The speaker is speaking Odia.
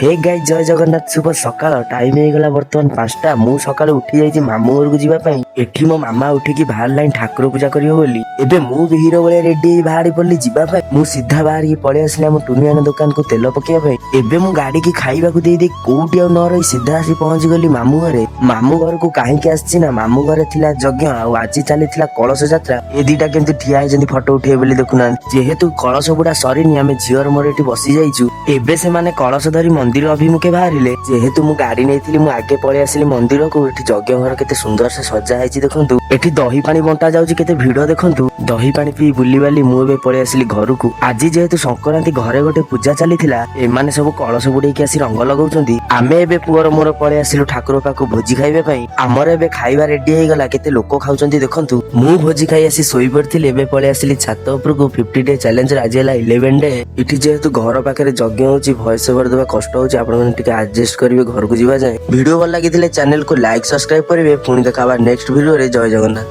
हे गाइस जय जगन्नाथ शुभ सकाळ टाइम ହେଇଗଲା ବର୍ତ୍ତମାନ 5ଟା। ମୁଁ ସକାଳୁ ଉଠି ଯାଇଛି ମାମୁଁ ଘରକୁ ଯିବା ପାଇଁ। ଏଠି ମୋ ମାମା ଉଠିକି ବାହାରିଲାଣି ଠାକୁର ପୂଜା କରିବ ବୋଲି। ଏବେ ମୁଁ ବି ହିରୋ ଭଳିଆ ରେଡି ହେଇ ବାହାରି ପଡିଲି ଯିବା ପାଇଁ। ମୁଁ ସିଧା ବାହାରିକି ପଳେଇ ଆସିଲି ଆମ ଟୁନିଆନା ଦୋକାନକୁ ତେଲ ପକେଇବା ପାଇଁ। ଏବେ ମୁଁ ଗାଡିକି ଖାଇବାକୁ ଦେଇଦେଇ କୋଉଠି ଆଉ ନ ରହି ସିଧା ଆସି ପହଞ୍ଚି ଗଲି ମାମୁଁ ଘରେ। ମାମୁଁ ଘରକୁ କାହିଁକି ଆସିଛି ନା ମାମୁଁ ଘରେ ଥିଲା ଯଜ୍ଞ ଆଉ ଆଜି ଚାଲିଥିଲା କଳସ ଯାତ୍ରା। ଏ ଦିଟା କେମିତି ଠିଆ ହେଇଛନ୍ତି ଫଟୋ ଉଠେଇବେ ବୋଲି ଦେଖୁନାହାନ୍ତି। ଯେହେତୁ କଳସ ବୁଡା ସରିନି ଆମେ ଝିଅର ମୋର ଏଠି ବସି ଯାଇଛୁ। ଏବେ ସେମାନେ କଳସ ଧରି ମନ୍ଦିର ଅଭିମୁଖେ ବାହାରିଲେ। ଯେହେତୁ ମୁଁ ଗାଡି ନେଇଥିଲି ମୁଁ ଆଗେ ପଳେଇ ଆସିଲି ମନ୍ଦିରକୁ। ଏଠି ଯଜ୍ଞ ଘର କେତେ ସୁନ୍ଦର ସେ ସଜା ହେଇଛି ଦେଖନ୍ତୁ। ଏଠି ଦହି ପାଣି ବଣ୍ଟା ଯାଉଛି କେତେ ଭିଡ ଦେଖନ୍ତୁ। ଦହି ପାଣି ପିଇ ବୁଲିବାଲି ମୁଁ ଏବେ ପଳେଇ ଆସିଲି ଘରକୁ। ଆଜି ଯେହେତୁ ସଂକ୍ରାନ୍ତି ଘରେ ଗୋଟେ ପୂଜା ଚାଲିଥିଲା ଏମାନେ ସବୁ କଳସ ବୁଡେଇକି ଆସି ରଙ୍ଗ ଲଗାଉଛନ୍ତି। ଆମେ ଏବେ ପୁଅର ମୋର ପଳେଇ ଆସିଲୁ ଠାକୁର ପାଖକୁ ଭୋଜି ଖାଇବା ପାଇଁ। ଆମର ଏବେ ଖାଇବା ରେଡି ହେଇଗଲା। କେତେ ଲୋକ ଖାଉଛନ୍ତି ଦେଖନ୍ତୁ। ମୁଁ ଭୋଜି ଖାଇ ଆସି ଶୋଇପଡିଥିଲି। ଏବେ ପଳେଇ ଆସିଲି ଛାତ ଉପରକୁ। 50 ଡେ ଚ୍ୟାଲେଞ୍ଜ ଆଜି ହେଲା 11 ଡେ। ଏଠି ଯେହେତୁ ଘର ପାଖରେ ଯଜ୍ଞ ହଉଛି ଭଏସ ଓଭର ଦେବା କଷ୍ଟ ହଉଛି। ଆପଣମାନେ ଟିକେ ଆଡଜଷ୍ଟ କରିବେ ଘରକୁ ଯିବା ଯାଏ। ଭିଡିଓ ଭଲ ଲାଗିଥିଲେ ଚ୍ୟାନେଲକୁ ଲାଇକ୍ ସବସ୍କ୍ରାଇବ କରିବେ। ପୁଣି ଦେଖା ହବା ନେକ୍ସଟ ଭିଡିଓରେ। ଜୟ ଜଗନ୍ନାଥ।